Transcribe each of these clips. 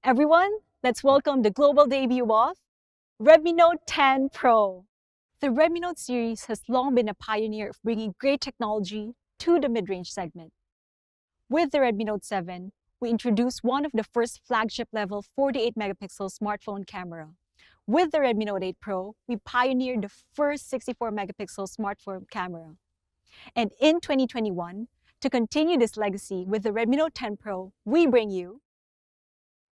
Everyone, let's welcome the global debut of Redmi Note 10 Pro. The Redmi Note series has long been a pioneer of bringing great technology to the mid-range segment. With the Redmi Note 7, we introduced one of the first flagship-level 48-megapixel smartphone camera. With the Redmi Note 8 Pro, we pioneered the first 64-megapixel smartphone camera. And in 2021, to continue this legacy with the Redmi Note 10 Pro, we bring you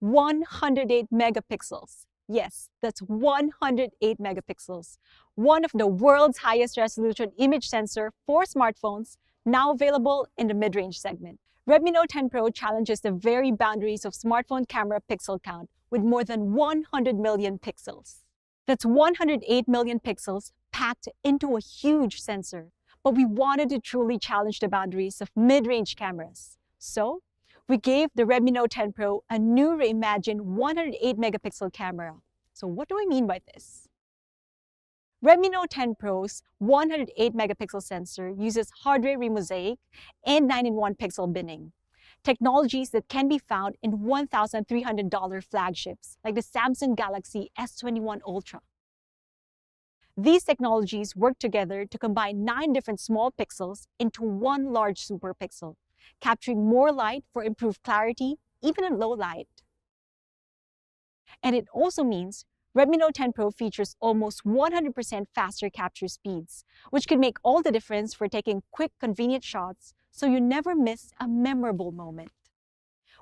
108 megapixels. Yes, that's 108 megapixels. One of the world's highest resolution image sensor for smartphones, now available in the mid-range segment. Redmi Note 10 Pro challenges the very boundaries of smartphone camera pixel count with more than 100 million pixels. That's 108 million pixels packed into a huge sensor. But we wanted to truly challenge the boundaries of mid-range cameras. So, we gave the Redmi Note 10 Pro a new reimagined 108 megapixel camera. So what do I mean by this? Redmi Note 10 Pro's 108 megapixel sensor uses hardware remosaic and 9-in-1 pixel binning, technologies that can be found in $1,300 flagships like the Samsung Galaxy S21 Ultra. These technologies work together to combine 9 different small pixels into one large superpixel, capturing more light for improved clarity, even in low light. And it also means Redmi Note 10 Pro features almost 100% faster capture speeds, which can make all the difference for taking quick, convenient shots so you never miss a memorable moment.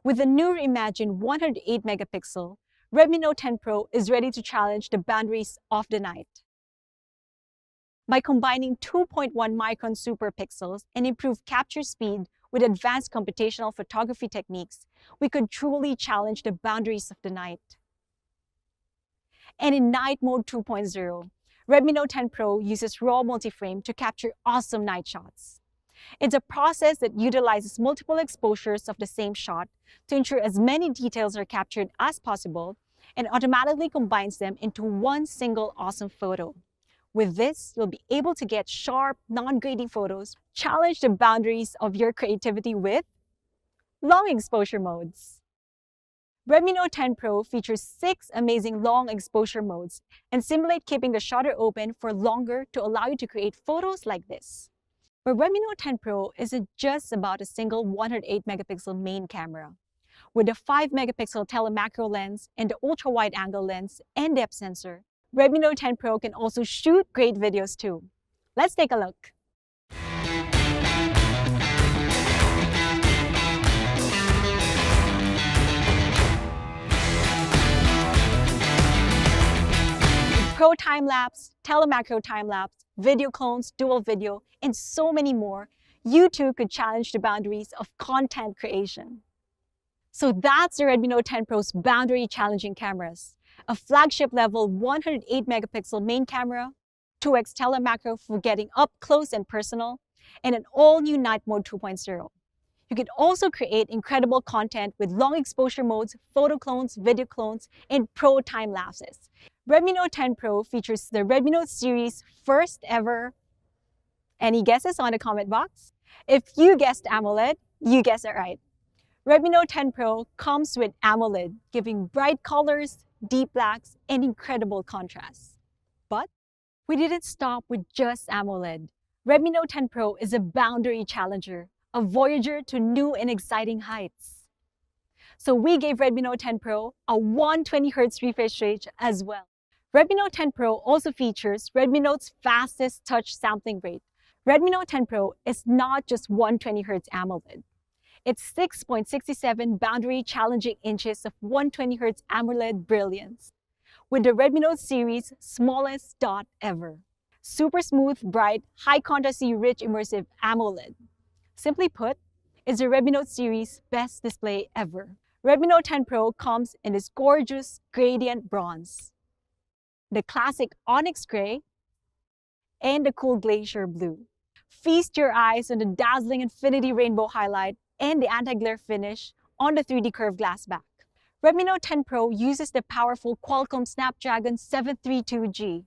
With the new reimagined 108 megapixel, Redmi Note 10 Pro is ready to challenge the boundaries of the night. By combining 2.1 micron superpixels and improved capture speed with advanced computational photography techniques, we could truly challenge the boundaries of the night. And in Night Mode 2.0, Redmi Note 10 Pro uses RAW multiframe to capture awesome night shots. It's a process that utilizes multiple exposures of the same shot to ensure as many details are captured as possible and automatically combines them into one single awesome photo. With this, you'll be able to get sharp, non-grating photos, challenge the boundaries of your creativity with long exposure modes. Redmi Note 10 Pro features 6 amazing long exposure modes and simulate keeping the shutter open for longer to allow you to create photos like this. But Redmi Note 10 Pro isn't just about a single 108 megapixel main camera. With a 5 megapixel telemacro lens and the ultra-wide angle lens and depth sensor, Redmi Note 10 Pro can also shoot great videos too. Let's take a look. With Pro time-lapse, telemacro time-lapse, video clones, dual video, and so many more, you too could challenge the boundaries of content creation. So that's the Redmi Note 10 Pro's boundary-challenging cameras. A flagship-level 108 megapixel main camera, 2x telemacro for getting up close and personal, and an all-new Night Mode 2.0. You can also create incredible content with long exposure modes, photo clones, video clones, and pro time lapses. Redmi Note 10 Pro features the Redmi Note series' first ever. Any guesses on the comment box? If you guessed AMOLED, you guessed it right. Redmi Note 10 Pro comes with AMOLED, giving bright colors, deep blacks, and incredible contrast. But we didn't stop with just AMOLED. Redmi Note 10 Pro is a boundary challenger, a voyager to new and exciting heights. So we gave Redmi Note 10 Pro a 120Hz refresh rate as well. Redmi Note 10 Pro also features Redmi Note's fastest touch sampling rate. Redmi Note 10 Pro is not just 120Hz AMOLED. It's 6.67 boundary challenging inches of 120Hz AMOLED brilliance, with the Redmi Note series' smallest dot ever. Super smooth, bright, high contrasty, rich, immersive AMOLED. Simply put, it's the Redmi Note series' best display ever. Redmi Note 10 Pro comes in this gorgeous gradient bronze, the classic onyx gray, and the cool glacier blue. Feast your eyes on the dazzling infinity rainbow highlight and the anti-glare finish on the 3D curved glass back. Redmi Note 10 Pro uses the powerful Qualcomm Snapdragon 732G,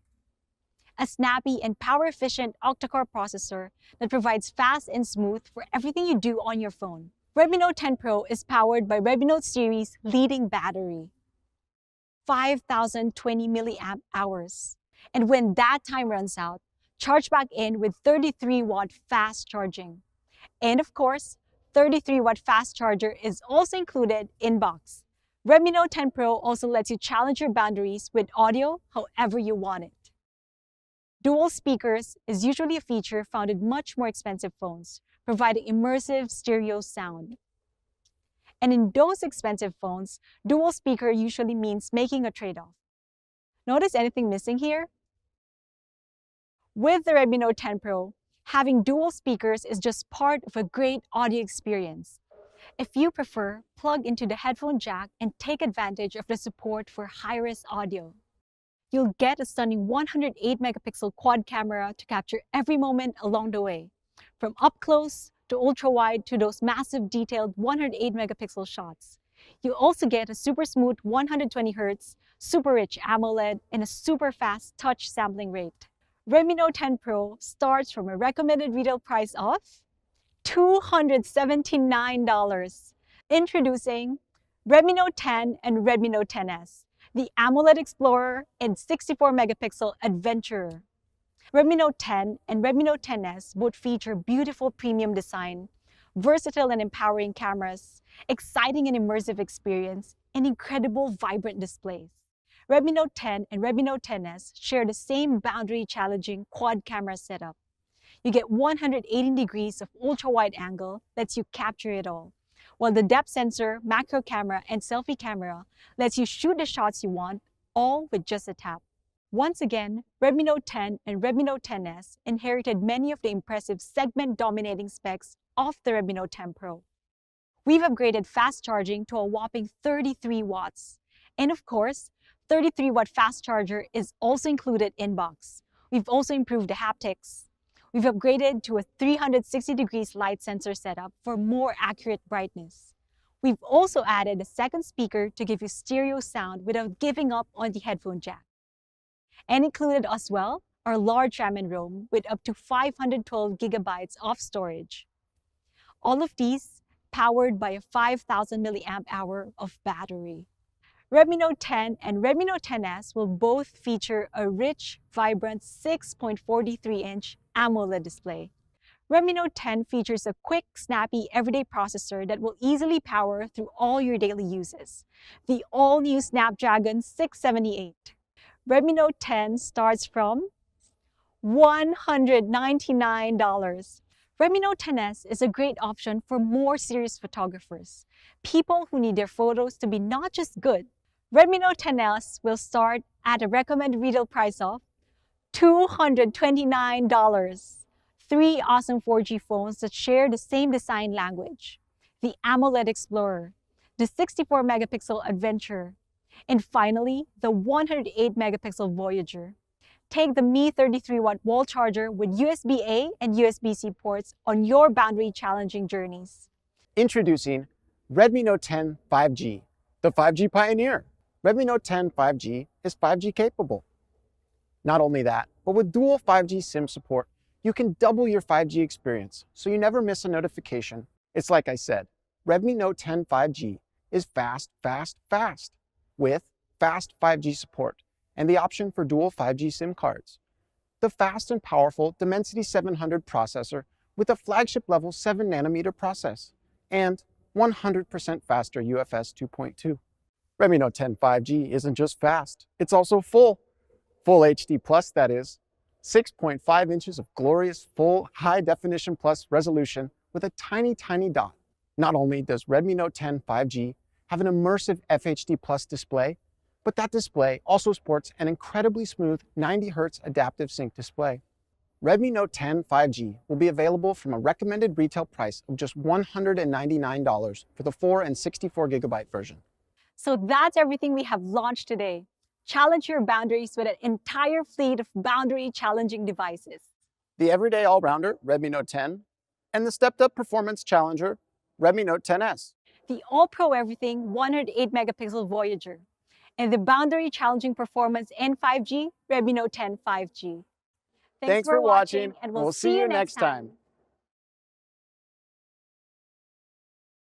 a snappy and power-efficient octa-core processor that provides fast and smooth for everything you do on your phone. Redmi Note 10 Pro is powered by Redmi Note series leading battery, 5,020 milliamp hours. And when that time runs out, charge back in with 33-watt fast charging. And of course, 33-watt fast charger is also included in box. Redmi Note 10 Pro also lets you challenge your boundaries with audio however you want it. Dual speakers is usually a feature found in much more expensive phones, providing immersive stereo sound. And in those expensive phones, dual speaker usually means making a trade-off. Notice anything missing here? With the Redmi Note 10 Pro, having dual speakers is just part of a great audio experience. If you prefer, plug into the headphone jack and take advantage of the support for high-res audio. You'll get a stunning 108-megapixel quad camera to capture every moment along the way, from up close to ultra-wide to those massive detailed 108-megapixel shots. You also get a super smooth 120Hz, super rich AMOLED, and a super fast touch sampling rate. Redmi Note 10 Pro starts from a recommended retail price of $279. Introducing Redmi Note 10 and Redmi Note 10S, the AMOLED Explorer and 64-megapixel Adventurer. Redmi Note 10 and Redmi Note 10S both feature beautiful premium design, versatile and empowering cameras, exciting and immersive experience, and incredible vibrant displays. Redmi Note 10 and Redmi Note 10S share the same boundary-challenging quad camera setup. You get 180 degrees of ultra-wide angle lets you capture it all, while the depth sensor, macro camera, and selfie camera lets you shoot the shots you want, all with just a tap. Once again, Redmi Note 10 and Redmi Note 10S inherited many of the impressive segment-dominating specs of the Redmi Note 10 Pro. We've upgraded fast charging to a whopping 33 watts. And of course, 33-watt fast charger is also included in box. We've also improved the haptics. We've upgraded to a 360 degrees light sensor setup for more accurate brightness. We've also added a second speaker to give you stereo sound without giving up on the headphone jack. And included as well are large RAM and ROM with up to 512 gigabytes of storage. All of these powered by a 5,000 milliamp hour of battery. Redmi Note 10 and Redmi Note 10S will both feature a rich, vibrant 6.43-inch AMOLED display. Redmi Note 10 features a quick, snappy, everyday processor that will easily power through all your daily uses, the all-new Snapdragon 678. Redmi Note 10 starts from $199. Redmi Note 10S is a great option for more serious photographers, people who need their photos to be not just good. Redmi Note 10S will start at a recommended retail price of $229. Three awesome 4G phones that share the same design language: the AMOLED Explorer, the 64-megapixel Adventurer, and finally, the 108-megapixel Voyager. Take the Mi 33-watt wall charger with USB-A and USB-C ports on your boundary-challenging journeys. Introducing Redmi Note 10 5G, the 5G pioneer. Redmi Note 10 5G is 5G capable. Not only that, but with dual 5G SIM support, you can double your 5G experience, so you never miss a notification. It's like I said, Redmi Note 10 5G is fast, fast, fast, with fast 5G support and the option for dual 5G SIM cards. The fast and powerful Dimensity 700 processor with a flagship level 7nm process and 100% faster UFS 2.2. Redmi Note 10 5G isn't just fast, it's also full HD plus, that is. 6.5 inches of glorious full high definition plus resolution with a tiny dot. Not only does Redmi Note 10 5G have an immersive FHD plus display, but that display also sports an incredibly smooth 90Hz adaptive sync display. Redmi Note 10 5G will be available from a recommended retail price of just $199 for the 4 and 64GB version. So that's everything we have launched today. Challenge your boundaries with an entire fleet of boundary-challenging devices. The everyday all-rounder Redmi Note 10 and the stepped-up performance challenger Redmi Note 10S. The all-pro everything 108-megapixel Voyager. And the boundary-challenging performance and 5G Redmi Note 10 5G. Thanks for watching, and we'll see you next time.